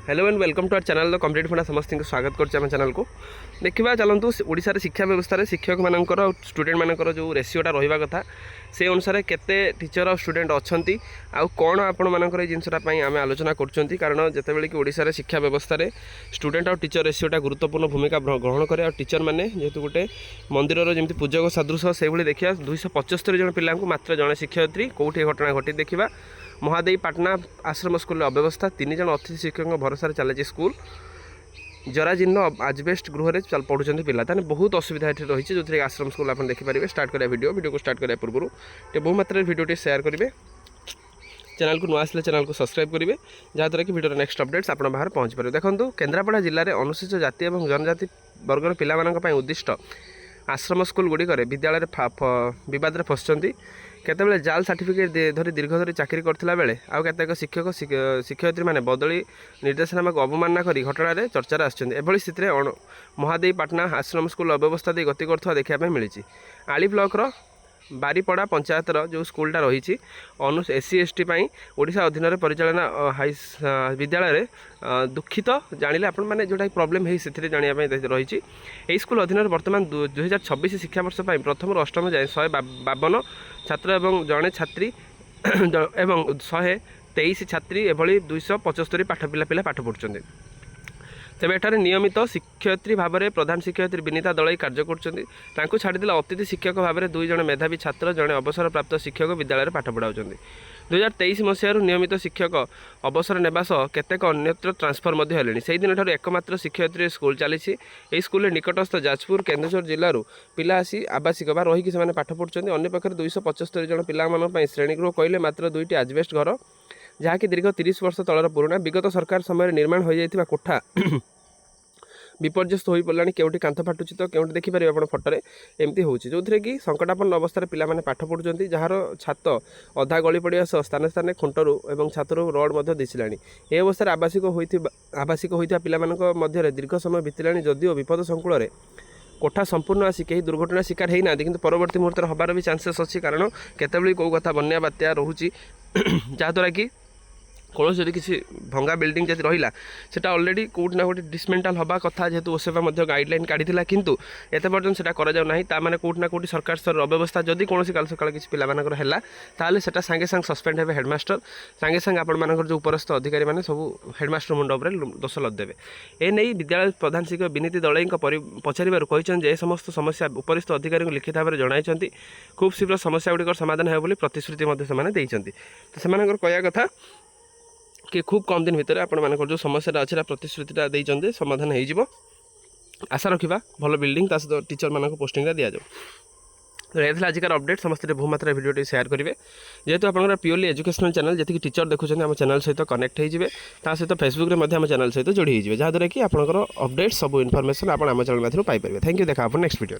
Hello and welcome to our channel the complete फंडा समस्त को स्वागत कर चैनल को देखा चलतु ओडिशा रे शिक्षा व्यवस्था रे शिक्षक मानकर स्टूडेंट मानकर जो रेसीओटा रहा कथा से अनुसार केते टीचर और स्टूडेंट अच्छा आउ कौन आपण मानकर ये जिनसटा आम आलोचना कर कारण जितेबाला कि ओडिशा रे शिक्षा व्यवस्था रे स्टूडेंट और टीचर रेसीओटा गुरुत्वपूर्ण भूमिका ग्रहण करे और टीचर मैंने जेहेतु गोटे मंदिर जमी पूजक सदृश से देखा 275 जन पिला मात्र जड़े शिक्षयित्री कौटी घटना घटी देखा महादेवी पाटना आश्रम स्कूल अव्यवस्था 3 जन अतिथि शिक्षक भरोसा चलती स्कूल जराजीर्ण आजबेस्ट गृह में पढ़ुं पिला ताने बहुत असुविधा ये रही जो थे आश्रम स्कूल आप देखिपारे स्टार्ट करा वीडियो को स्टार्ट करने पूर्व बहु मात्रा वीडियो शेयर करेंगे चैनल को नुआ आसले चैनल को सब्सक्राइब करेंगे जहाँद्वारा कि वीडियो नेक्स्ट अपडेट्स आप बाहर पहुँच पारे। देखो केन्द्रापड़ा जिले में अनुसूचित जाति और जनजाति वर्गर पिला उद्दिष्ट आश्रम स्कूल गुड़िक विद्यालय बद फसुँच केतबेले जाल सर्टिफिकेट धरी दीर्घ धरी चाकरी करथिला बेले आउ केतेक शिक्षक शिक्षयित्री माने बदली निर्देशनामा को अवमानना करी घटना चर्चार आछिछन्ति। एभली स्थिति में महादेवी पाटना आश्रम स्कूल अव्यवस्था दे गति करथुवा देखा मिली आली ब्लॉक रो बारीपड़ा पंचायतर जो स्कूलटा रही एससी एसटी ओडिशा अधीन में परिचालना विद्यालय दुखित जानिले आपण मैंने जोटा प्रॉब्लम है से जानापी रही यही स्कूल अधीन बर्तमान 2026 शिक्षावर्ष प्रथम रु अष्टम जाए 152 छात्र एवं जड़े छात्री एवं 123 छात्री एभली 275 पाठ पिला पाठ पढ़ुं तेज एठार नियमित शिक्षयित्री भाव में प्रधान शिक्षयित्री विनीता दलई कार्य कर छाड़देले अतिथि शिक्षक भाव में 2 जन मेधावी छात्र जड़े अवसर प्राप्त शिक्षक विद्यालय पाठ पढ़ाऊँ 2023 मसीह नियमित शिक्षक अवसर नेबा सह केतेक अन्यत्र ट्रांसफर से दिन ठार एकमात्र शिक्षयित्री स्कूल चली यही स्कूल निकटस्थ जाजपुर केन्दुझर जिलूर पिला आसी आवासिक बा रही से पाठ पढ़ुं अन्य पक्षर 275 जन पिला श्रेणीगृह कहले मात्र 2टी आजबेस्ट घर जहाँकि दीर्घ 30 वर्ष तलर पुराणा विगत सरकार समय निर्माण हो जाता कोठा विपर्यस्त हो पड़ा केउटी कांथ फाटुची तो केउटी देखिपारे आप फटोरे एमती होची जो थे कि संकटापन्न अवस्था पिला माने पाठ पढ़ुं जार छात अधा गली पड़ा सह स्थान स्थान खुंटरू और छातरू रड दिशिला ये अवस्था आवासिक होता पिला दीर्घ समय बीतला जदिओ विपद संकुल कोठा संपूर्ण आसी कहीं दुर्घटना शिकार होना कि परवर्ती मुहूर्त हबार भी चान्सेस अच्छी कारण केतबेले कौ कथा बन्या बात्या रोचे जहाँद्वारा कि कौन जब किसी भंगा बिल्डिंग जब रहा सेटा ऑलरेडी कौटना गोटे डिसमेंटाल हवा कथा जेहेतु ओसेवा गाइडलाइन काढ़ी किंतु एत पर्यटन से करा कौटना कौटी सरकार स्तर अव्यवस्था जदि कौन काल सका किसी पिला ताले सेटा सांगे सांगे सस्पेंड हे हेडमास्टर सांगे सांगे आपण जो उपरस्थ अधिकारी मैंने सब हेडमास्टर मुंड उपर दोष लदेवे एने विद्यालय प्रधान शिक्षक विनीति दलई पचार कहते समस्त समस्या उपरिस्थ अधिकारी लिखित भाव में जणाई खूब शीघ्र समस्या गुड़िक समाधान हो प्रतिश्रुति तो से कहया कथा कि खूब कम दिन भितर आपण मानकर जो समस्या अच्छी प्रतिश्रुतिटा देते समाधान हो आशा रखा भल बिल्डिंग सहित टीचर मान पोस्टिंग दि जाऊ। तो ये आजिकार अपडेट समस्त बहुमात्रा भिडियो शेयर करेंगे जेहेतु आप प्योरली एजुकेशनल चैनल जी टीचर देखुं आम चैनल सहित कनेक्ट हो सहित फेसबुक में आम चैनल सहित जोड़ी हो जहाँद्वारा कि आपंकर अपडेट सब इनफर्मेशन आप चैनल पाइपर। थैंक यू देखा नेक्स्ट वीडियो।